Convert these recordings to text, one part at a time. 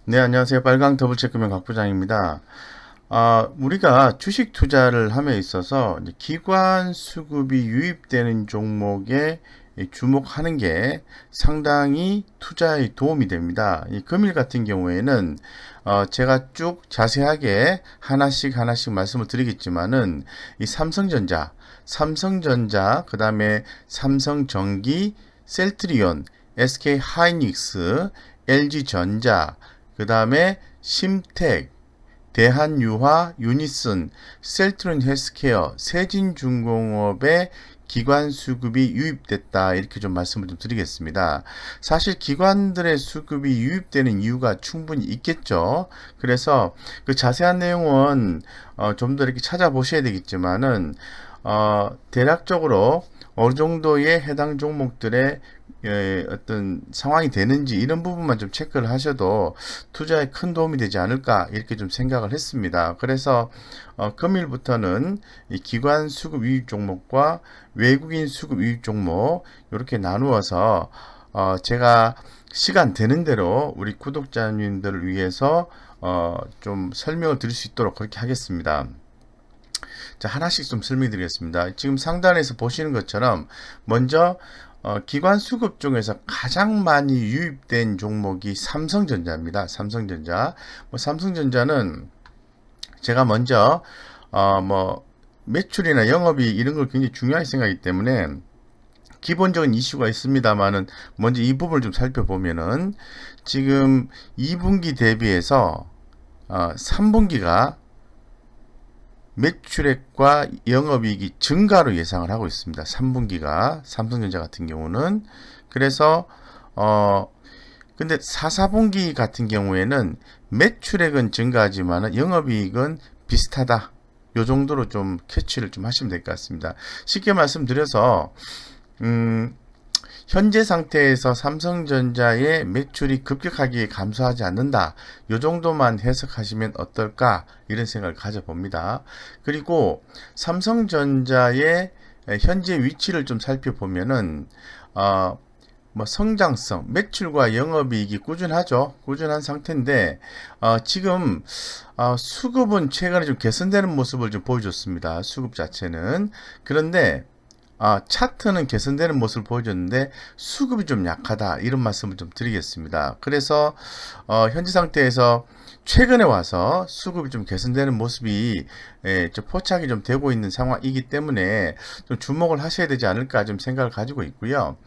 네, 안녕하세요. 빨강 더블체크맨 곽 부장입니다. 우리가 주식 투자를 함에 있어서 이제 기관 수급이 유입되는 종목에 주목하는 게 상당히 투자에 도움이 됩니다. 이 금일 같은 경우에는 제가 쭉 자세하게 하나씩 말씀을 드리겠지만은 이 삼성전자, 그 다음에 삼성전기, 셀트리온, SK하이닉스, LG전자, 그 다음에 심택, 대한유화, 유니슨, 셀트론 헬스케어, 세진중공업의 기관 수급이 유입됐다. 이렇게 좀 말씀을 좀 드리겠습니다. 사실 기관들의 수급이 유입되는 이유가 충분히 있겠죠. 그래서 그 자세한 내용은 좀 더 이렇게 찾아보셔야 되겠지만은 대략적으로 어느 정도의 해당 종목들의 어떤 상황이 되는지 이런 부분만 좀 체크를 하셔도 투자에 큰 도움이 되지 않을까 이렇게 좀 생각을 했습니다. 그래서 금일부터는 이 기관 수급 유입 종목과 외국인 수급 유입 종목 이렇게 나누어서 제가 시간 되는 대로 우리 구독자님들을 위해서 좀 설명을 드릴 수 있도록 그렇게 하겠습니다. 자, 하나씩 좀 설명드리겠습니다. 지금 상단에서 보시는 것처럼 먼저 기관 수급 중에서 가장 많이 유입된 종목이 삼성전자입니다. 삼성전자. 삼성전자는 제가 먼저 매출이나 영업이익 이런 걸 굉장히 중요하게 생각하기 때문에 기본적인 이슈가 있습니다만은 먼저 이 부분을 좀 살펴보면은 지금 2분기 대비해서 3분기가 매출액과 영업이익이 증가로 예상을 하고 있습니다. 3분기가 삼성전자 같은 경우는 그래서 근데 4, 4분기 같은 경우에는 매출액은 증가하지만 영업이익은 비슷하다. 요 정도로 좀 캐치를 좀 하시면 될 것 같습니다. 쉽게 말씀드려서 현재 상태에서 삼성전자의 매출이 급격하게 감소하지 않는다. 이 정도만 해석하시면 어떨까? 이런 생각을 가져봅니다. 그리고 삼성전자의 현재 위치를 좀 살펴보면은 성장성, 매출과 영업이익이 꾸준하죠. 꾸준한 상태인데 지금 수급은 최근에 좀 개선되는 모습을 좀 보여줬습니다. 수급 자체는. 그런데 차트는 개선되는 모습을 보여줬는데 수급이 좀 약하다 이런 말씀을 좀 드리겠습니다. 그래서 현재 상태에서 최근에 와서 수급이 좀 개선되는 모습이 좀 포착이 좀 되고 있는 상황이기 때문에 좀 주목을 하셔야 되지 않을까 좀 생각을 가지고 있고요.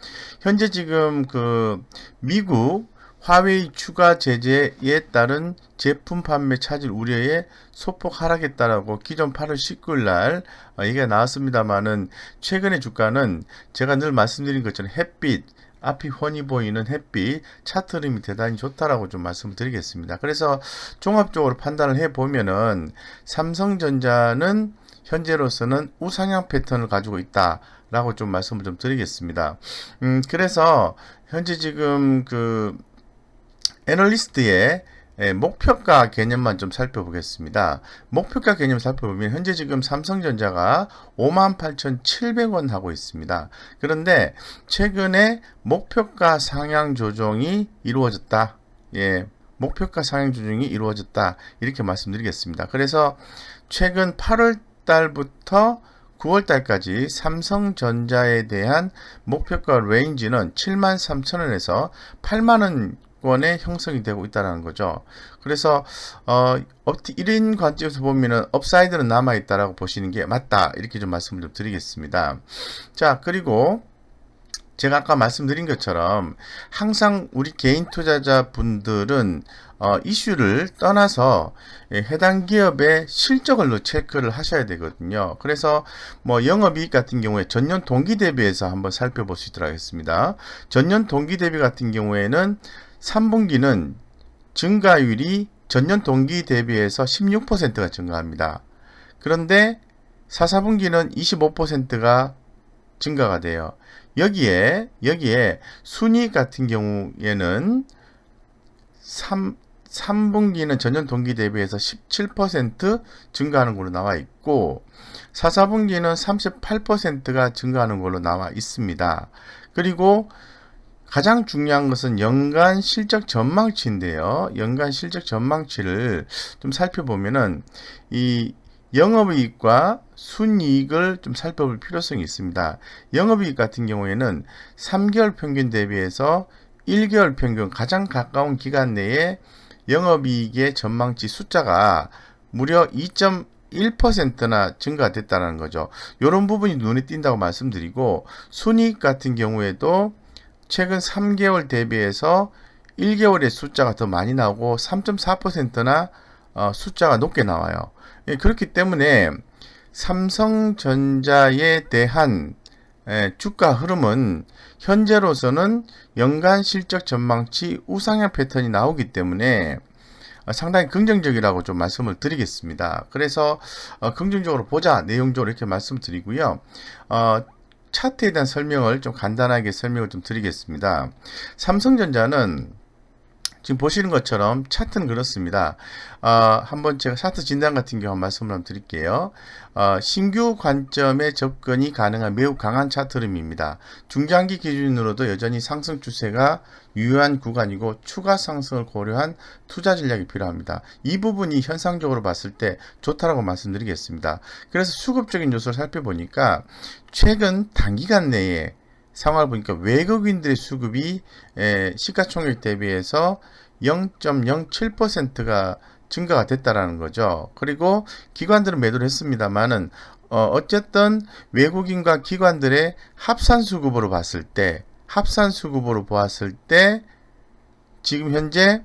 현재 지금 그 미국 화웨이 추가 제재에 따른 제품 판매 차질 우려에 소폭 하락했다라고 기존 8월 19일 날 얘기가 나왔습니다만은 최근의 주가는 제가 늘 말씀드린 것처럼 햇빛 앞이 훤히 보이는 햇빛 차트 흐름이 대단히 좋다라고 좀 말씀을 드리겠습니다. 그래서 종합적으로 판단을 해보면은 삼성전자는 현재로서는 우상향 패턴을 가지고 있다라고 좀 말씀을 좀 드리겠습니다. 그래서 현재 지금 그 애널리스트의 목표가 개념만 좀 살펴보겠습니다. 목표가 개념 살펴보면 현재 지금 삼성전자가 58,700원 하고 있습니다. 그런데 최근에 목표가 상향 조정이 이루어졌다. 예, 목표가 상향 조정이 이루어졌다. 이렇게 말씀드리겠습니다. 그래서 최근 8월 달부터 9월 달까지 삼성전자에 대한 목표가 레인지는 73,000원에서 8만원 원의 형성이 되고 있다는 거죠. 그래서 1인 관점에서 보면은 업사이드는 남아 있다라고 보시는 게 맞다. 이렇게 좀 말씀을 좀 드리겠습니다. 자, 그리고 제가 아까 말씀드린 것처럼 항상 우리 개인 투자자 분들은 이슈를 떠나서 해당 기업의 실적을 체크를 하셔야 되거든요. 그래서 영업이익 같은 경우에 전년 동기 대비해서 한번 살펴볼 수 있도록 하겠습니다. 전년 동기 대비 같은 경우에는 3분기는 증가율이 전년 동기 대비해서 16%가 증가합니다. 그런데 4, 4분기는 25%가 증가가 돼요. 여기에 순이익 같은 경우에는 3분기는 전년 동기 대비해서 17% 증가하는 걸로 나와 있고 4, 4분기는 38%가 증가하는 걸로 나와 있습니다. 그리고 가장 중요한 것은 연간 실적 전망치인데요. 연간 실적 전망치를 좀 살펴보면은 이 영업이익과 순이익을 좀 살펴볼 필요성이 있습니다. 영업이익 같은 경우에는 3개월 평균 대비해서 1개월 평균 가장 가까운 기간 내에 영업이익의 전망치 숫자가 무려 2.1%나 증가됐다는 거죠. 이런 부분이 눈에 띈다고 말씀드리고, 순이익 같은 경우에도 최근 3개월 대비해서 1개월의 숫자가 더 많이 나오고 3.4%나 숫자가 높게 나와요. 그렇기 때문에 삼성전자에 대한 주가 흐름은 현재로서는 연간 실적 전망치 우상향 패턴이 나오기 때문에 상당히 긍정적이라고 좀 말씀을 드리겠습니다. 그래서 긍정적으로 보자 내용적으로 이렇게 말씀드리고요. 차트에 대한 설명을 좀 간단하게 설명을 좀 드리겠습니다. 삼성전자는 지금 보시는 것처럼 차트는 그렇습니다. 한번 제가 차트 진단 같은 경우 말씀을 한번 드릴게요. 신규 관점에 접근이 가능한 매우 강한 차트 흐름입니다. 중장기 기준으로도 여전히 상승 추세가 유효한 구간이고 추가 상승을 고려한 투자 전략이 필요합니다. 이 부분이 현상적으로 봤을 때 좋다라고 말씀드리겠습니다. 그래서 수급적인 요소를 살펴보니까 최근 단기간 내에 상황을 보니까 외국인들의 수급이 시가총액 대비해서 0.07%가 증가가 됐다라는 거죠. 그리고 기관들은 매도를 했습니다만은 어쨌든 외국인과 기관들의 합산 수급으로 봤을 때 보았을 때 지금 현재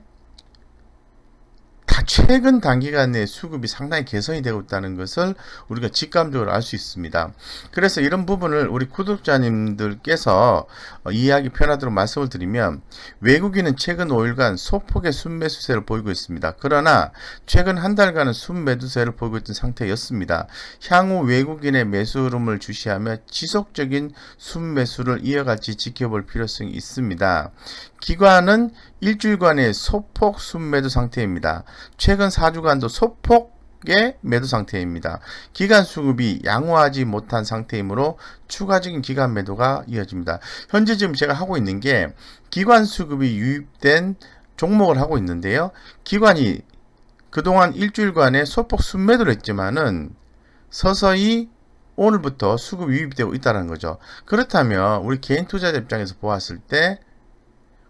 다 최근 단기간 내에 수급이 상당히 개선이 되고 있다는 것을 우리가 직감적으로 알 수 있습니다. 그래서 이런 부분을 우리 구독자님들께서 이해하기 편하도록 말씀을 드리면, 외국인은 최근 5일간 소폭의 순매수세를 보이고 있습니다. 그러나 최근 한 달간은 순매도세를 보이고 있던 상태였습니다. 향후 외국인의 매수 흐름을 주시하며 지속적인 순매수를 이어갈지 지켜볼 필요성이 있습니다. 기관은 일주일간의 소폭 순매도 상태입니다. 최근 4주간도 소폭의 매도 상태입니다. 기관 수급이 양호하지 못한 상태이므로 추가적인 기관 매도가 이어집니다. 현재 지금 제가 하고 있는 게 기관 수급이 유입된 종목을 하고 있는데요. 기관이 그동안 일주일간의 소폭 순매도를 했지만은 서서히 오늘부터 수급이 유입되고 있다는 거죠. 그렇다면 우리 개인 투자자 입장에서 보았을 때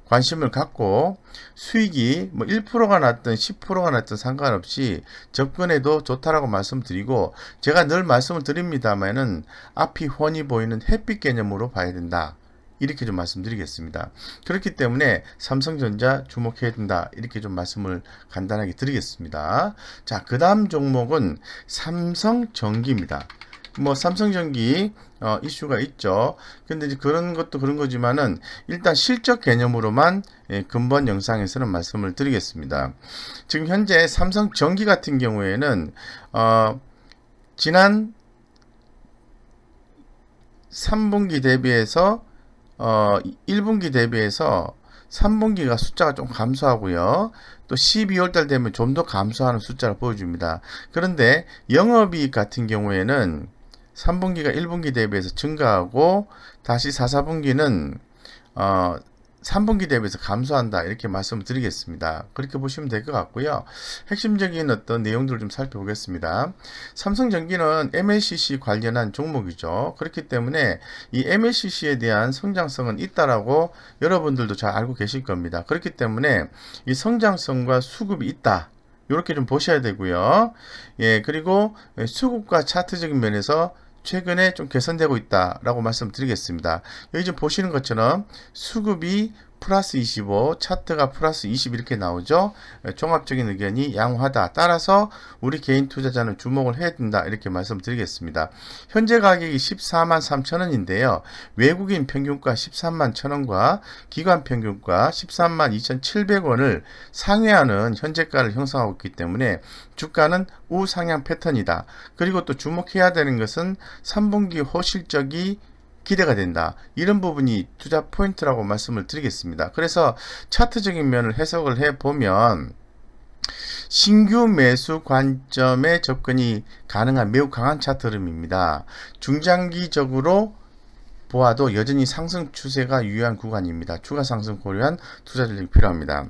관심을 갖고 수익이 1%가 났든 10%가 났든 상관없이 접근해도 좋다라고 말씀드리고, 제가 늘 말씀을 드립니다만은 앞이 훤히 보이는 햇빛 개념으로 봐야 된다. 이렇게 좀 말씀드리겠습니다. 그렇기 때문에 삼성전자 주목해야 된다. 이렇게 좀 말씀을 간단하게 드리겠습니다. 자, 그 다음 종목은 삼성전기입니다. 삼성전기 이슈가 있죠. 근데 이제 그런 것도 그런 거지만은 일단 실적 개념으로만 근본 영상에서는 말씀을 드리겠습니다. 지금 현재 삼성전기 같은 경우에는 지난 3분기 대비해서 1분기 대비해서 3분기가 숫자가 좀 감소하고요. 또 12월달 되면 좀 더 감소하는 숫자를 보여줍니다. 그런데 영업이익 같은 경우에는 3분기가 1분기 대비해서 증가하고 다시 4, 4분기는 3분기 대비해서 감소한다, 이렇게 말씀을 드리겠습니다. 그렇게 보시면 될 것 같고요. 핵심적인 어떤 내용들을 좀 살펴보겠습니다. 삼성전기는 MLCC 관련한 종목이죠. 그렇기 때문에 이 MLCC에 대한 성장성은 있다라고 여러분들도 잘 알고 계실 겁니다. 그렇기 때문에 이 성장성과 수급이 있다, 이렇게 좀 보셔야 되고요. 그리고 수급과 차트적인 면에서 최근에 좀 개선되고 있다라고 말씀드리겠습니다. 여기 좀 보시는 것처럼 수급이 플러스 25, 차트가 플러스 20 이렇게 나오죠. 종합적인 의견이 양호하다. 따라서 우리 개인 투자자는 주목을 해야 된다, 이렇게 말씀드리겠습니다. 현재 가격이 14만 3천 원인데요. 외국인 평균가 13만 1천 원과 기관 평균가 13만 2,700원을 상회하는 현재가를 형성하고 있기 때문에 주가는 우상향 패턴이다. 그리고 또 주목해야 되는 것은 3분기 호실적이 기대가 된다. 이런 부분이 투자 포인트라고 말씀을 드리겠습니다. 그래서 차트적인 면을 해석을 해보면 신규 매수 관점에 접근이 가능한 매우 강한 차트 흐름입니다. 중장기적으로 보아도 여전히 상승 추세가 유효한 구간입니다. 추가 상승 고려한 투자 전략이 필요합니다.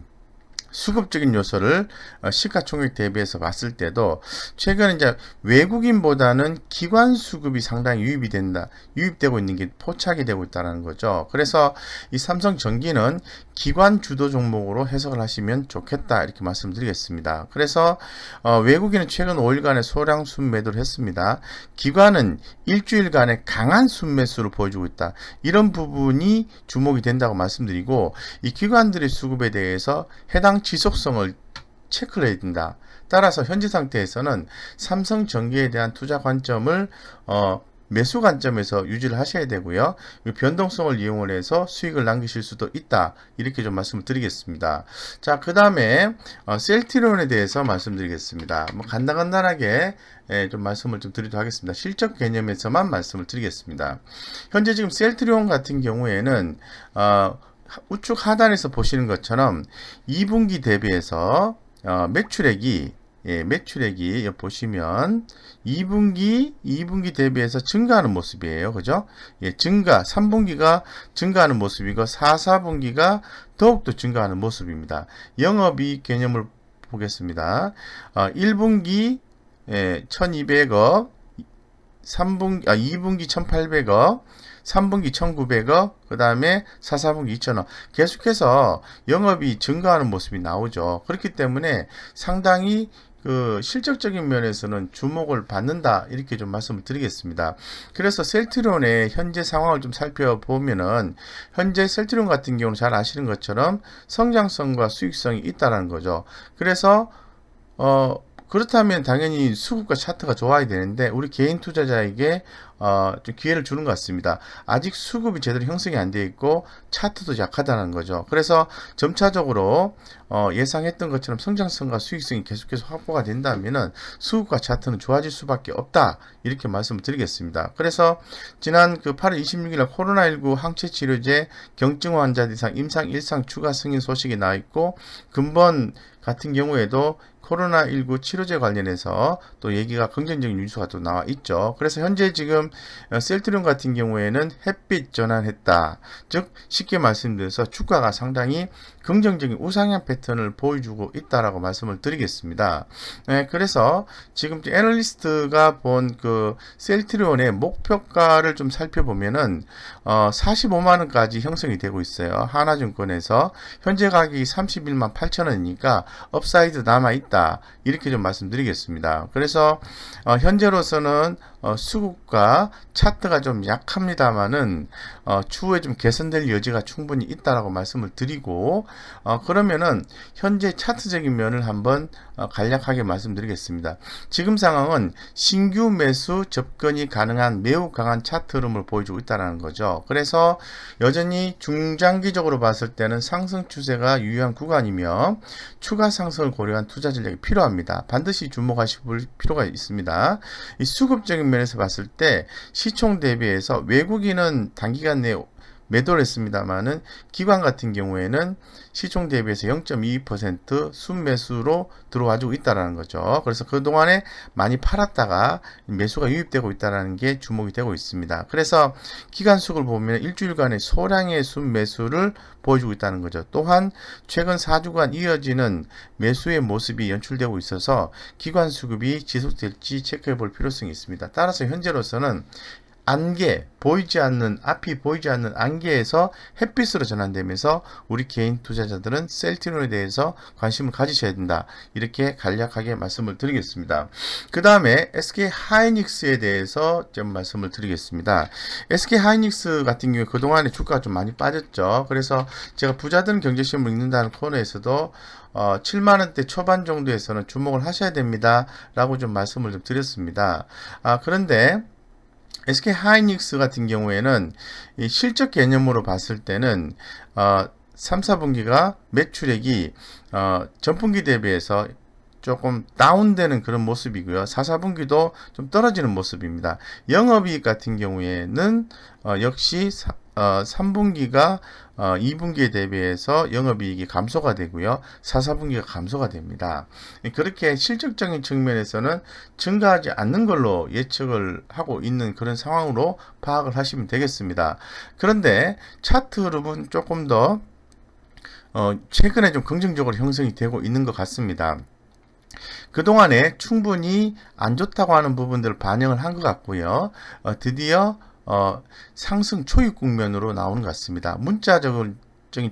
수급적인 요소를 시가총액 대비해서 봤을 때도 최근 이제 외국인보다는 기관 수급이 상당히 유입되고 있는 게 포착이 되고 있다는 거죠. 그래서 이 삼성전기는 기관 주도 종목으로 해석을 하시면 좋겠다 이렇게 말씀드리겠습니다. 그래서 외국인은 최근 5일간의 소량 순매도를 했습니다. 기관은 일주일간의 강한 순매수를 보여주고 있다. 이런 부분이 주목이 된다고 말씀드리고 이 기관들의 수급에 대해서 해당 지속성을 체크를 해야 된다. 따라서 현재 상태에서는 삼성전기에 대한 투자 관점을 매수 관점에서 유지를 하셔야 되고요. 변동성을 이용을 해서 수익을 남기실 수도 있다. 이렇게 좀 말씀을 드리겠습니다. 자, 그 다음에 셀트리온에 대해서 말씀드리겠습니다. 간단하게 좀 말씀을 좀 드리도록 하겠습니다. 실적 개념에서만 말씀을 드리겠습니다. 현재 지금 셀트리온 같은 경우에는 우측 하단에서 보시는 것처럼 2분기 대비해서 매출액이 보시면 2분기 대비해서 증가하는 모습이에요. 그죠? 3분기가 증가하는 모습이고 4분기가 더욱더 증가하는 모습입니다. 영업이익 개념을 보겠습니다. 1분기 1200억, 2분기 1800억, 3분기 1900억, 그 다음에 4분기 2000억. 계속해서 영업이 증가하는 모습이 나오죠. 그렇기 때문에 상당히 실적적인 면에서는 주목을 받는다. 이렇게 좀 말씀을 드리겠습니다. 그래서 셀트리온의 현재 상황을 좀 살펴보면은, 현재 셀트리온 같은 경우는 잘 아시는 것처럼 성장성과 수익성이 있다는 거죠. 그래서, 그렇다면 당연히 수급과 차트가 좋아야 되는데 우리 개인 투자자에게 좀 기회를 주는 것 같습니다. 아직 수급이 제대로 형성이 안 되어 있고 차트도 약하다는 거죠. 그래서 점차적으로 예상했던 것처럼 성장성과 수익성이 계속해서 확보가 된다면은 수급과 차트는 좋아질 수밖에 없다. 이렇게 말씀을 드리겠습니다. 그래서 지난 8월 26일 코로나19 항체 치료제 경증 환자 대상 임상 1상 추가 승인 소식이 나 있고 근본 같은 경우에도 코로나19 치료제 관련해서 또 얘기가 긍정적인 뉴스가 또 나와 있죠. 그래서 현재 지금 셀트리온 같은 경우에는 햇빛 전환했다. 즉 쉽게 말씀드려서 주가가 상당히 긍정적인 우상향 패턴을 보여주고 있다라고 말씀을 드리겠습니다. 그래서 지금 애널리스트가 본 셀트리온의 목표가를 좀 살펴보면은 45만 원까지 형성이 되고 있어요. 하나증권에서 현재 가격이 31만 8천 원이니까 업사이드 남아 있다. 이렇게 좀 말씀드리겠습니다. 그래서 현재로서는 수급과 차트가 좀 약합니다만은 추후에 좀 개선될 여지가 충분히 있다라고 말씀을 드리고 그러면은 현재 차트적인 면을 한번 간략하게 말씀드리겠습니다. 지금 상황은 신규 매수 접근이 가능한 매우 강한 차트 흐름을 보여주고 있다는 거죠. 그래서 여전히 중장기적으로 봤을 때는 상승 추세가 유효한 구간이며 추가 상승을 고려한 투자 전략이 필요합니다. 반드시 주목하실 필요가 있습니다. 이 수급적인 면에서 봤을 때 시총 대비해서 외국인은 단기간 내에 매도를 했습니다만은 기관 같은 경우에는 시총 대비해서 0.22% 순매수로 들어와주고 있다는 거죠. 그래서 그동안에 많이 팔았다가 매수가 유입되고 있다는 게 주목이 되고 있습니다. 그래서 기관 수급을 보면 일주일간의 소량의 순매수를 보여주고 있다는 거죠. 또한 최근 4주간 이어지는 매수의 모습이 연출되고 있어서 기관 수급이 지속될지 체크해 볼 필요성이 있습니다. 따라서 현재로서는 앞이 보이지 않는 안개에서 햇빛으로 전환되면서 우리 개인 투자자들은 셀트리온에 대해서 관심을 가지셔야 된다. 이렇게 간략하게 말씀을 드리겠습니다. 그 다음에 SK 하이닉스에 대해서 좀 말씀을 드리겠습니다. SK 하이닉스 같은 경우에 그동안에 주가가 좀 많이 빠졌죠. 그래서 제가 부자들은 경제시험을 읽는다는 코너에서도 7만원대 초반 정도에서는 주목을 하셔야 됩니다. 라고 좀 말씀을 좀 드렸습니다. 그런데 SK 하이닉스 같은 경우에는 이 실적 개념으로 봤을 때는 3, 4분기가 매출액이 전분기 대비해서 조금 다운되는 그런 모습이고요. 4, 4분기도 좀 떨어지는 모습입니다. 영업이익 같은 경우에는 역시 3분기가 2분기에 대비해서 영업이익이 감소가 되고요. 4, 4분기가 감소가 됩니다. 그렇게 실질적인 측면에서는 증가하지 않는 걸로 예측을 하고 있는 그런 상황으로 파악을 하시면 되겠습니다. 그런데 차트 흐름은 조금 더 최근에 좀 긍정적으로 형성이 되고 있는 것 같습니다. 그동안에 충분히 안 좋다고 하는 부분들을 반영을 한 것 같고요. 드디어 상승 초입 국면으로 나오는 것 같습니다. 문자적인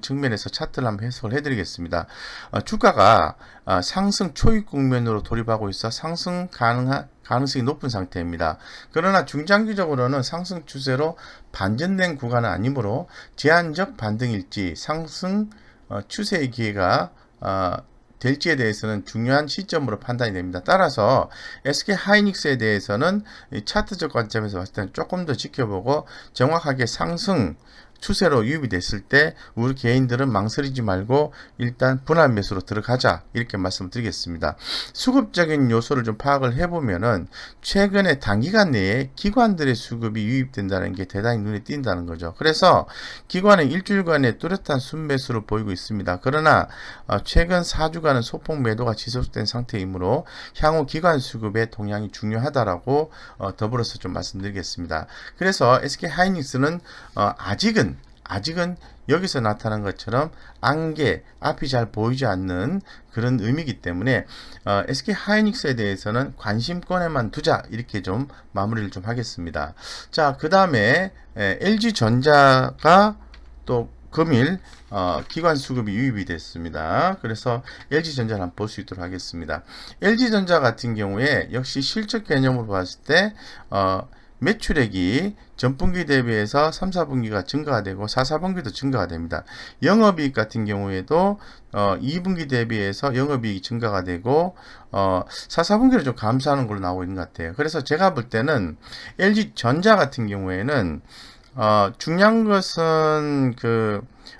측면에서 차트를 한번 해석을 해드리겠습니다. 주가가 상승 초입 국면으로 돌입하고 있어 상승 가능성이 높은 상태입니다. 그러나 중장기적으로는 상승 추세로 반전된 구간은 아니므로 제한적 반등일지 상승 추세의 기회가 될지에 대해서는 중요한 시점으로 판단이 됩니다. 따라서 SK 하이닉스에 대해서는 차트적 관점에서 봤을 때는 조금 더 지켜보고 정확하게 상승 추세로 유입이 됐을 때 우리 개인들은 망설이지 말고 일단 분할 매수로 들어가자 이렇게 말씀드리겠습니다. 수급적인 요소를 좀 파악을 해보면은 최근에 단기간 내에 기관들의 수급이 유입된다는 게 대단히 눈에 띈다는 거죠. 그래서 기관은 일주일간의 뚜렷한 순매수를 보이고 있습니다. 그러나 최근 4주간은 소폭 매도가 지속된 상태이므로 향후 기관 수급의 동향이 중요하다라고 더불어서 좀 말씀드리겠습니다. 그래서 SK 하이닉스는 아직은 여기서 나타난 것처럼 안개, 앞이 잘 보이지 않는 그런 의미이기 때문에 SK 하이닉스에 대해서는 관심권에만 두자 이렇게 좀 마무리를 좀 하겠습니다. 자, 그 다음에 LG전자가 또 금일 기관 수급이 유입이 됐습니다. 그래서 LG전자를 한번 볼 수 있도록 하겠습니다. LG전자 같은 경우에 역시 실적 개념으로 봤을 때 매출액이 전분기 대비해서 3, 4분기가 증가가 되고 4, 4분기도 증가가 됩니다. 영업이익 같은 경우에도 2분기 대비해서 영업이익이 증가가 되고 4, 4분기를 좀 감소하는 걸로 나오고 있는 것 같아요. 그래서 제가 볼 때는 LG전자 같은 경우에는 중요한 것은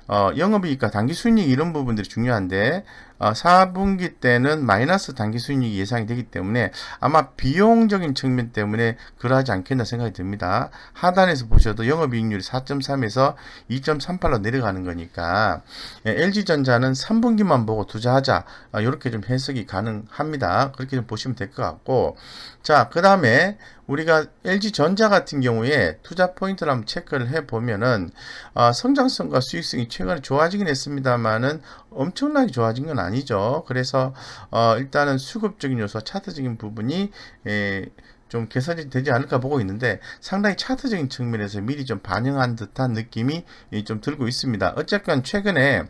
영업이익과 당기순이익 이런 부분들이 중요한데 4분기 때는 마이너스 당기순이익이 예상이 되기 때문에 아마 비용적인 측면 때문에 그러하지 않겠나 생각이 듭니다. 하단에서 보셔도 영업이익률이 4.3에서 2.38로 내려가는 거니까 LG전자는 3분기만 보고 투자하자 이렇게 좀 해석이 가능합니다. 그렇게 좀 보시면 될 것 같고, 자, 그 다음에 우리가 LG전자 같은 경우에 투자 포인트를 한번 체크를 해보면은 성장성과 수익성이 최근에 좋아지긴 했습니다만은 엄청나게 좋아진 건 아니죠. 그래서 일단은 수급적인 요소와 차트적인 부분이 좀 개선이 되지 않을까 보고 있는데 상당히 차트적인 측면에서 미리 좀 반영한 듯한 느낌이 좀 들고 있습니다. 어쨌건 최근에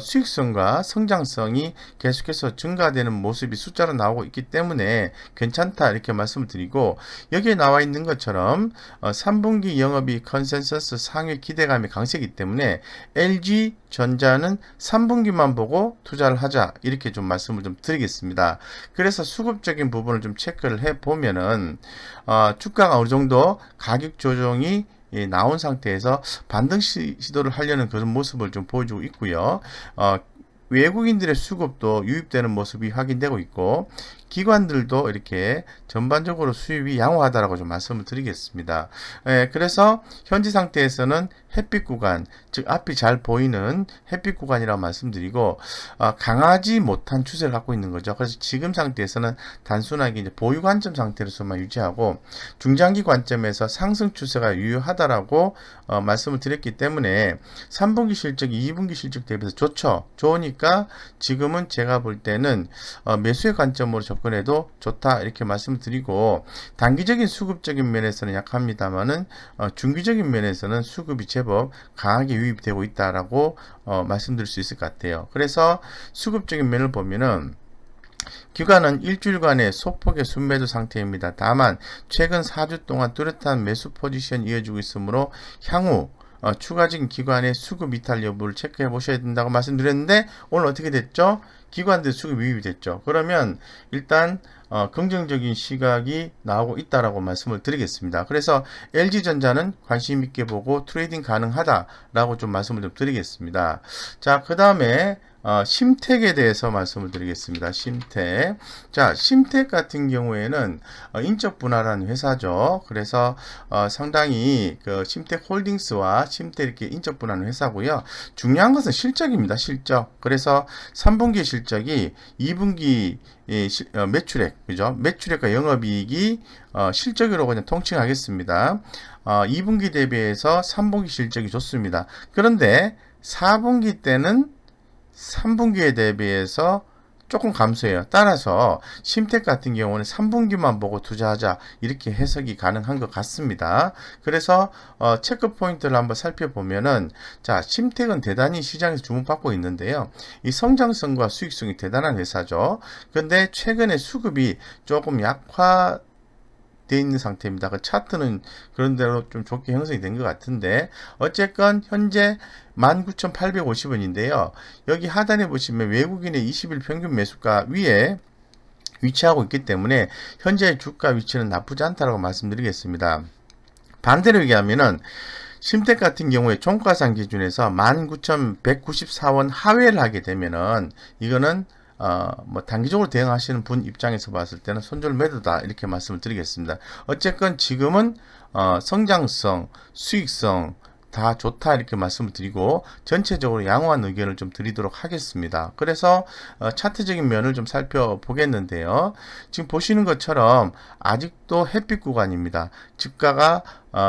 수익성과 성장성이 계속해서 증가되는 모습이 숫자로 나오고 있기 때문에 괜찮다 이렇게 말씀을 드리고, 여기에 나와 있는 것처럼 3분기 영업이익 컨센서스 상회 기대감이 강세이기 때문에 LG전자는 3분기만 보고 투자를 하자 이렇게 좀 말씀을 좀 드리겠습니다. 그래서 수급적인 부분을 좀 체크를 해보면은 주가가 어느 정도 가격 조정이 나온 상태에서 반등 시도를 하려는 그런 모습을 좀 보여주고 있고요. 외국인들의 수급도 유입되는 모습이 확인되고 있고, 기관들도 이렇게 전반적으로 수입이 양호하다라고 좀 말씀을 드리겠습니다. 그래서 현재 상태에서는 햇빛 구간, 즉 앞이 잘 보이는 햇빛 구간이라고 말씀드리고 강하지 못한 추세를 갖고 있는 거죠. 그래서 지금 상태에서는 단순하게 이제 보유 관점 상태로서만 유지하고 중장기 관점에서 상승 추세가 유효하다라고 말씀을 드렸기 때문에 3분기 실적이 2분기 실적 대비해서 좋죠. 좋으니까 지금은 제가 볼 때는 매수의 관점으로 접근해도 좋다 이렇게 말씀을 드리고, 단기적인 수급적인 면에서는 약합니다만은 중기적인 면에서는 수급이 제법 강하게 유입되고 있다라고 말씀드릴 수 있을 것 같아요. 그래서 수급적인 면을 보면은 기관은 일주일간의 소폭의 순매도 상태입니다. 다만 최근 4주 동안 뚜렷한 매수 포지션이 이어지고 있으므로 향후 추가적인 기관의 수급 이탈 여부를 체크해 보셔야 된다고 말씀드렸는데 오늘 어떻게 됐죠? 기관들 수급 유입이 됐죠. 그러면 일단 긍정적인 시각이 나오고 있다라고 말씀을 드리겠습니다. 그래서 LG전자는 관심 있게 보고 트레이딩 가능하다라고 좀 말씀을 좀 드리겠습니다. 자, 그 다음에 심택에 대해서 말씀을 드리겠습니다. 심택. 자, 심택 같은 경우에는 인적 분할한 회사죠. 그래서 상당히 그 심택 홀딩스와 심택 이렇게 인적 분할한 회사고요. 중요한 것은 실적입니다. 실적. 그래서 3분기 실적이 2분기 매출액, 그죠? 매출액과 영업이익이 실적으로 그냥 통칭하겠습니다. 2분기 대비해서 3분기 실적이 좋습니다. 그런데 4분기 때는 3분기에 대비해서 조금 감소해요. 따라서 심택 같은 경우는 3분기만 보고 투자하자 이렇게 해석이 가능한 것 같습니다. 그래서 체크 포인트를 한번 살펴보면은 자, 심택은 대단히 시장에서 주목받고 있는데요. 이 성장성과 수익성이 대단한 회사죠. 근데 최근에 수급이 조금 약화 돼 있는 상태입니다. 그 차트는 그런 대로 좀 좋게 형성이 된 것 같은데 어쨌건 현재 19,850원인데요. 여기 하단에 보시면 외국인의 20일 평균 매수가 위에 위치하고 있기 때문에 현재 주가 위치는 나쁘지 않다고 말씀드리겠습니다. 반대로 얘기하면은 심택 같은 경우에 종가상 기준에서 19,194원 하회를 하게 되면은 이거는 뭐 단기적으로 대응하시는 분 입장에서 봤을 때는 손절 매도다 이렇게 말씀을 드리겠습니다. 어쨌건 지금은 성장성, 수익성 다 좋다 이렇게 말씀을 드리고 전체적으로 양호한 의견을 좀 드리도록 하겠습니다. 그래서 차트적인 면을 좀 살펴보겠는데요. 지금 보시는 것처럼 아직도 햇빛 구간입니다. 주가가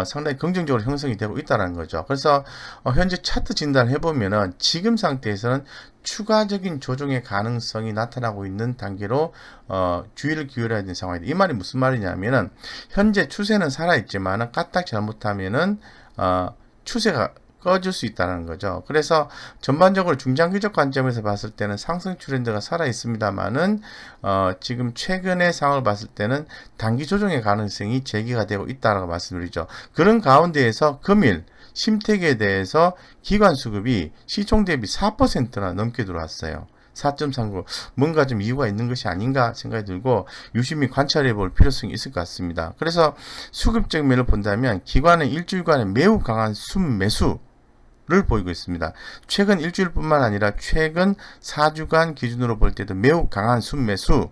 상당히 긍정적으로 형성이 되고 있다는 거죠. 그래서 현재 차트 진단을 해보면은 지금 상태에서는 추가적인 조정의 가능성이 나타나고 있는 단계로 주의를 기울여야 되는 상황입니다. 이 말이 무슨 말이냐면은 현재 추세는 살아있지만 까딱 잘못하면은 추세가 꺼질 수 있다는 거죠. 그래서 전반적으로 중장기적 관점에서 봤을 때는 상승 트렌드가 살아 있습니다만은 지금 최근의 상황을 봤을 때는 단기 조정의 가능성이 제기가 되고 있다라고 말씀드리죠. 그런 가운데에서 금일 심택에 대해서 기관 수급이 시총 대비 4%나 넘게 들어왔어요. 4.39 뭔가 좀 이유가 있는 것이 아닌가 생각이 들고 유심히 관찰해 볼 필요성이 있을 것 같습니다. 그래서 수급적 면을 본다면 기관은 일주일간에 매우 강한 순매수 를 보이고 있습니다. 최근 일주일뿐만 아니라 최근 4주간 기준으로 볼 때도 매우 강한 순매수를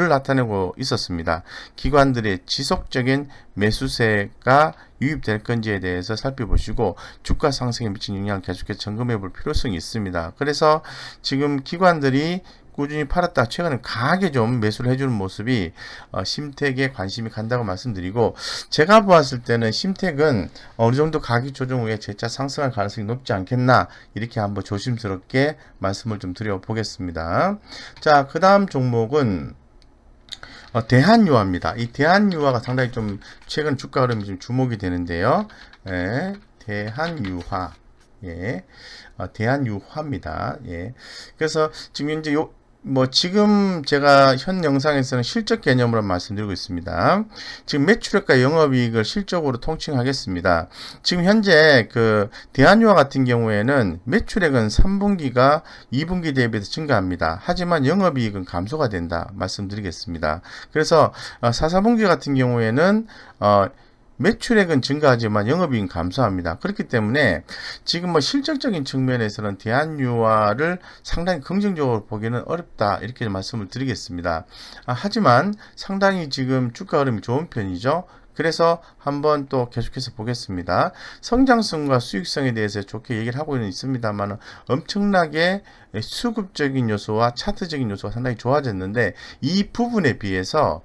나타내고 있었습니다. 기관들의 지속적인 매수세가 유입될 건지에 대해서 살펴보시고 주가 상승에 미친 영향을 계속해서 점검해 볼 필요성이 있습니다. 그래서 지금 기관들이 꾸준히 팔았다 최근에 강하게 좀 매수를 해주는 모습이 심택에 관심이 간다고 말씀드리고 제가 보았을 때는 심택은 어느 정도 가격 조정 후에 재차 상승할 가능성이 높지 않겠나 이렇게 한번 조심스럽게 말씀을 좀 드려보겠습니다. 자, 그 다음 종목은 대한유화입니다. 이 대한유화가 상당히 좀 최근 주가 흐름이 좀 주목이 되는데요. 예, 대한유화. 예, 대한유화입니다. 예, 그래서 지금 현재 지금 제가 현 영상에서는 실적 개념으로 말씀드리고 있습니다. 지금 매출액과 영업이익을 실적으로 통칭하겠습니다. 지금 현재 그 대한유화 같은 경우에는 매출액은 3분기가 2분기 대비해서 증가합니다. 하지만 영업이익은 감소가 된다 말씀드리겠습니다. 그래서 4, 4분기 같은 경우에는 매출액은 증가하지만 영업이익은 감소합니다. 그렇기 때문에 지금 실적적인 측면에서는 대한유화를 상당히 긍정적으로 보기는 어렵다 이렇게 말씀을 드리겠습니다. 하지만 상당히 지금 주가 흐름이 좋은 편이죠. 그래서 한번 또 계속해서 보겠습니다. 성장성과 수익성에 대해서 좋게 얘기를 하고 있습니다만 엄청나게 수급적인 요소와 차트적인 요소가 상당히 좋아졌는데 이 부분에 비해서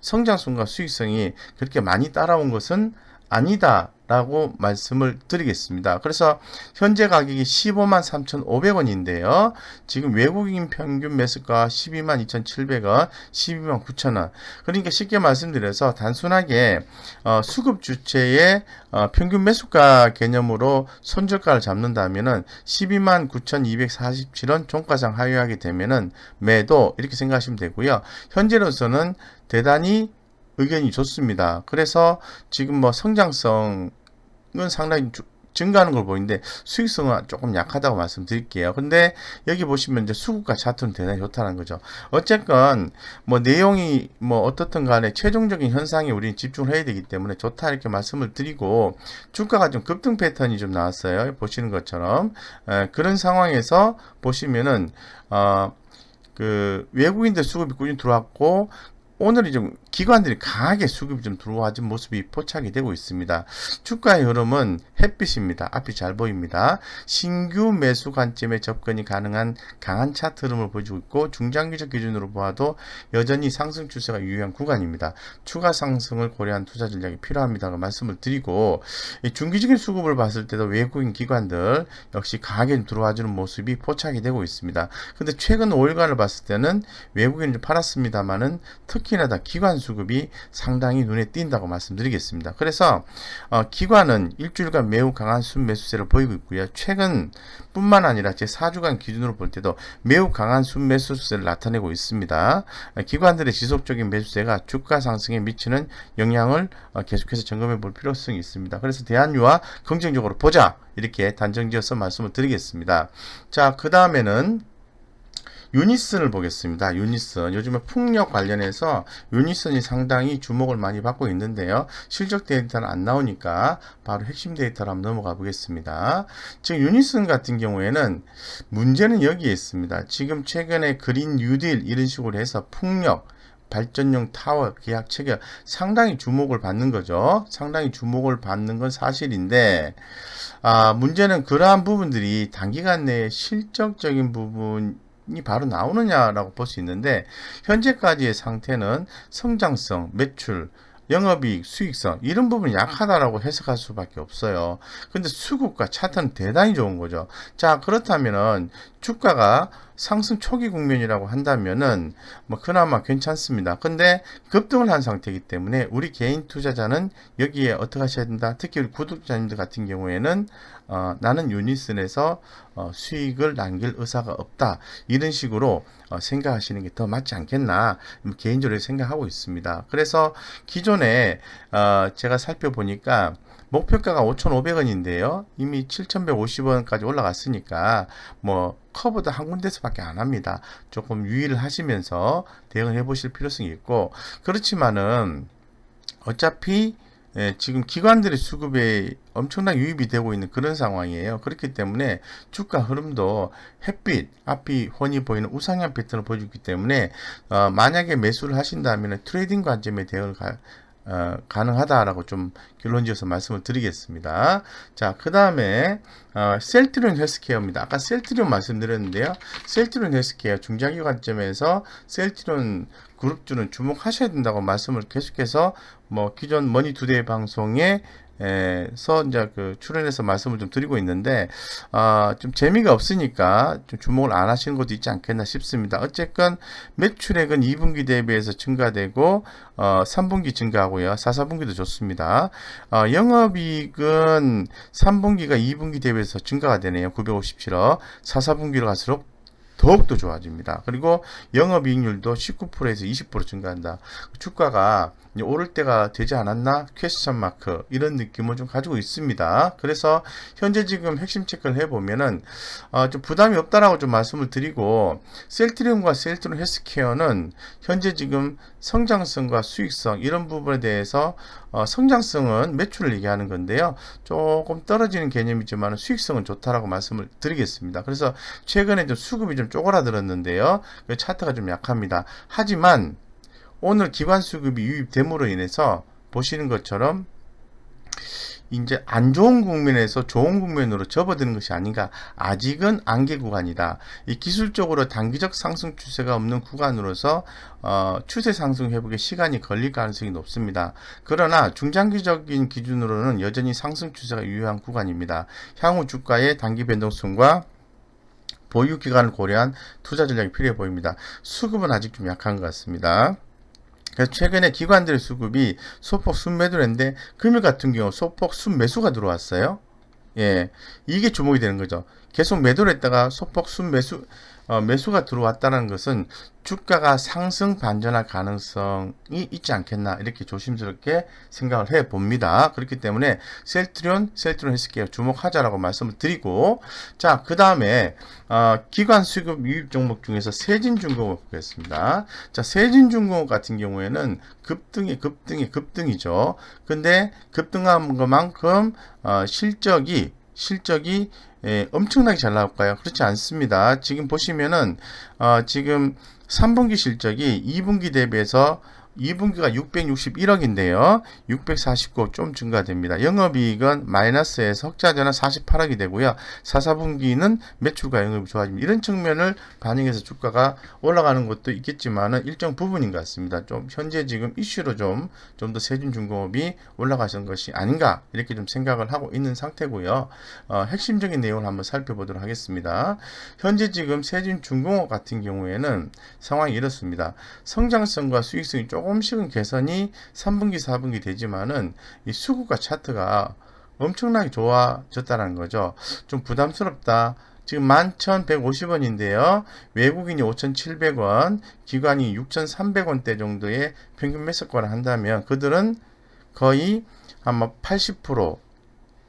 성장성과 수익성이 그렇게 많이 따라온 것은 아니다라고 말씀을 드리겠습니다. 그래서 현재 가격이 15만 3,500원인데요. 지금 외국인 평균 매수가 12만 2,700원, 12만 9,000원. 그러니까 쉽게 말씀드려서 단순하게 수급 주체의 평균 매수가 개념으로 손절가를 잡는다면은 12만 9,247원 종가상 하회하게 되면은 매도 이렇게 생각하시면 되고요. 현재로서는 대단히 의견이 좋습니다. 그래서 지금 성장성은 상당히 증가하는 걸 보이는데 수익성은 조금 약하다고 말씀드릴게요. 근데 여기 보시면 이제 수급과 차트는 대단히 좋다는 거죠. 어쨌건 뭐 내용이 뭐 어떻든 간에 최종적인 현상에 우리는 집중을 해야 되기 때문에 좋다 이렇게 말씀을 드리고, 주가가 좀 급등 패턴이 좀 나왔어요. 보시는 것처럼 그런 상황에서 보시면은 그 외국인들 수급이 꾸준히 들어왔고, 오늘은 좀 기관들이 강하게 수급이 좀 들어와진 모습이 포착이 되고 있습니다. 주가의 흐름은 햇빛입니다. 앞이 잘 보입니다. 신규 매수 관점에 접근이 가능한 강한 차트 흐름을 보여주고 있고, 중장기적 기준으로 보아도 여전히 상승 추세가 유효한 구간입니다. 추가 상승을 고려한 투자 전략이 필요합니다라고 말씀을 드리고, 중기적인 수급을 봤을 때도 외국인 기관들 역시 강하게 들어와주는 모습이 포착이 되고 있습니다. 근데 최근 5일간을 봤을 때는 외국인은 좀 팔았습니다만은 특히나 다 기관 수급이 상당히 눈에 띈다고 말씀드리겠습니다. 그래서 기관은 일주일간 매우 강한 순매수세를 보이고 있고요. 최근 뿐만 아니라 제 4주간 기준으로 볼 때도 매우 강한 순매수세를 나타내고 있습니다. 기관들의 지속적인 매수세가 주가 상승에 미치는 영향을 계속해서 점검해 볼 필요성이 있습니다. 그래서 대한유와 긍정적으로 보자, 이렇게 단정지어서 말씀을 드리겠습니다. 자, 그 다음에는 유니슨을 보겠습니다. 유니슨. 요즘에 풍력 관련해서 유니슨이 상당히 주목을 많이 받고 있는데요. 실적 데이터는 안 나오니까 바로 핵심 데이터로 한번 넘어가 보겠습니다. 지금 유니슨 같은 경우에는 문제는 여기에 있습니다. 지금 최근에 그린 뉴딜 이런 식으로 해서 풍력, 발전용 타워 계약 체결 상당히 주목을 받는 거죠. 상당히 주목을 받는 건 사실인데, 문제는 그러한 부분들이 단기간 내에 실적적인 부분 이 바로 나오느냐라고 볼 수 있는데, 현재까지의 상태는 성장성, 매출, 영업이익, 수익성 이런 부분이 약하다라고 해석할 수밖에 없어요. 근데 수급과 차트는 대단히 좋은 거죠. 자, 그렇다면은 주가가 상승 초기 국면이라고 한다면은 뭐 그나마 괜찮습니다. 근데 급등을 한 상태이기 때문에 우리 개인 투자자는 여기에 어떻게 하셔야 된다. 특히 우리 구독자님들 같은 경우에는 나는 유니슨에서 수익을 남길 의사가 없다, 이런 식으로 생각하시는 게 더 맞지 않겠나 개인적으로 생각하고 있습니다. 그래서 기존에 제가 살펴보니까 목표가가 5,500원인데요. 이미 7,150원까지 올라갔으니까 뭐 커브도 한 군데서밖에 안 합니다. 조금 유의를 하시면서 대응을 해보실 필요성이 있고, 그렇지만은 어차피 지금 기관들의 수급에 엄청난 유입이 되고 있는 그런 상황이에요. 그렇기 때문에 주가 흐름도 햇빛, 앞이 훤히 보이는 우상향 패턴을 보여주기 때문에 만약에 매수를 하신다면 트레이딩 관점의 대응을 가능하다라고 좀 결론지어서 말씀을 드리겠습니다. 자, 그 다음에 셀트리온 헬스케어입니다. 아까 셀트리온 말씀드렸는데요. 셀트리온 헬스케어 중장기 관점에서 셀트리온 그룹주는 주목하셔야 된다고 말씀을 계속해서 뭐 기존 머니투데이 방송에 서 이제 그 출연해서 말씀을 좀 드리고 있는데, 좀 재미가 없으니까 좀 주목을 안 하시는 것도 있지 않겠나 싶습니다. 어쨌건 매출액은 2분기 대비해서 증가되고 3분기 증가하고요. 4, 4분기도 좋습니다. 영업이익은 3분기가 2분기 대비해서 증가가 되네요. 957억. 4, 4분기로 갈수록 더욱더 좋아집니다. 그리고 영업이익률도 19%에서 20% 증가한다. 주가가 이제 오를 때가 되지 않았나? 퀘스천 마크 이런 느낌을 좀 가지고 있습니다. 그래서 현재 지금 핵심 체크를 해보면은 좀 부담이 없다라고 좀 말씀을 드리고, 셀트리온과 셀트리온 헬스케어는 현재 지금 성장성과 수익성 이런 부분에 대해서 성장성은 매출을 얘기하는 건데요. 조금 떨어지는 개념이지만 수익성은 좋다라고 말씀을 드리겠습니다. 그래서 최근에 좀 수급이 좀 쪼그라들었는데요. 차트가 좀 약합니다. 하지만 오늘 기관 수급이 유입됨으로 인해서 보시는 것처럼 이제 안 좋은 국면에서 좋은 국면으로 접어드는 것이 아닌가. 아직은 안개 구간이다. 이 기술적으로 단기적 상승 추세가 없는 구간으로서 추세 상승 회복에 시간이 걸릴 가능성이 높습니다. 그러나 중장기적인 기준으로는 여전히 상승 추세가 유효한 구간입니다. 향후 주가의 단기 변동성과 보유 기간을 고려한 투자 전략이 필요해 보입니다. 수급은 아직 좀 약한 것 같습니다. 그래서 최근에 기관들의 수급이 소폭 순매도를 했는데, 금일 같은 경우 소폭 순매수가 들어왔어요. 예, 이게 주목이 되는 거죠. 계속 매도를 했다가 소폭 순매수, 매수가 들어왔다는 것은 주가가 상승 반전할 가능성이 있지 않겠나 이렇게 조심스럽게 생각을 해 봅니다. 그렇기 때문에 셀트리온 헬스케어 주목하자라고 말씀을 드리고, 자, 그 다음에 기관 수급 유입 종목 중에서 세진중공업 보겠습니다. 자, 세진중공업 같은 경우에는 급등이죠. 근데 급등한 것만큼 실적이 엄청나게 잘 나올까요? 그렇지 않습니다. 지금 보시면은 지금 3분기 실적이 2분기 대비해서 2분기가 661억인데요. 649억 좀 증가됩니다. 영업이익은 마이너스에서 흑자전환 48억이 되고요. 4, 4분기는 매출과 영업이 좋아집니다. 이런 측면을 반영해서 주가가 올라가는 것도 있겠지만 일정 부분인 것 같습니다. 좀 현재 지금 이슈로 좀 더 세준중공업이 올라가신 것이 아닌가 이렇게 좀 생각을 하고 있는 상태고요. 핵심적인 내용을 한번 살펴보도록 하겠습니다. 현재 지금 세준중공업 같은 경우에는 상황이 이렇습니다. 성장성과 수익성이 조금씩은 개선이 3분기, 4분기 되지만은 이 수급과 차트가 엄청나게 좋아졌다는 거죠. 좀 부담스럽다. 지금 11,150원인데요. 외국인이 5,700원, 기관이 6,300원대 정도의 평균 매수가를 한다면 그들은 거의 아마 80%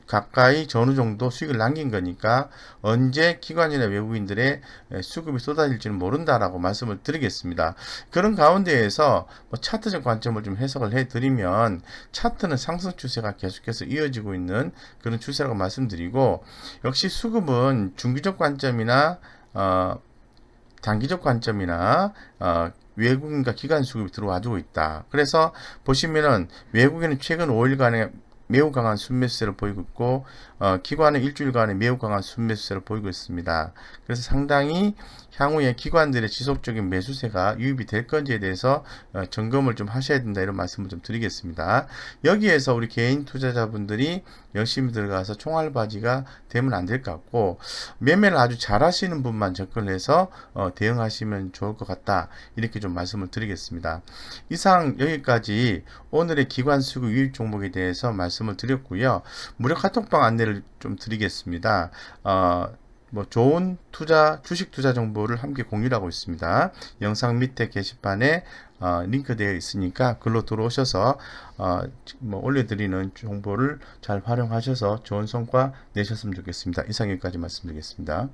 가까이 전후 정도 수익을 남긴 거니까 언제 기관이나 외국인들의 수급이 쏟아질지는 모른다라고 말씀을 드리겠습니다. 그런 가운데에서 차트적 관점을 좀 해석을 해드리면 차트는 상승 추세가 계속해서 이어지고 있는 그런 추세라고 말씀드리고, 역시 수급은 중기적 관점이나 단기적 관점이나 외국인과 기관 수급이 들어와주고 있다. 그래서 보시면은 외국인은 최근 5일간의 매우 강한 순매수세를 보이고 있고, 기관은 일주일간에 매우 강한 순매수세를 보이고 있습니다. 그래서 상당히 향후에 기관들의 지속적인 매수세가 유입이 될 건지에 대해서 점검을 좀 하셔야 된다 이런 말씀을 좀 드리겠습니다. 여기에서 우리 개인 투자자분들이 열심히 들어가서 총알바지가 되면 안 될 것 같고, 매매를 아주 잘 하시는 분만 접근해서 대응하시면 좋을 것 같다 이렇게 좀 말씀을 드리겠습니다. 이상 여기까지 오늘의 기관 수급 유입 종목에 대해서 말씀을 드렸고요. 무료 카톡방 안내를 좀 드리겠습니다. 좋은 주식 투자 정보를 함께 공유를 하고 있습니다. 영상 밑에 게시판에 링크 되어 있으니까 글로 들어오셔서 올려드리는 정보를 잘 활용하셔서 좋은 성과 내셨으면 좋겠습니다. 이상 여기까지 말씀드리겠습니다.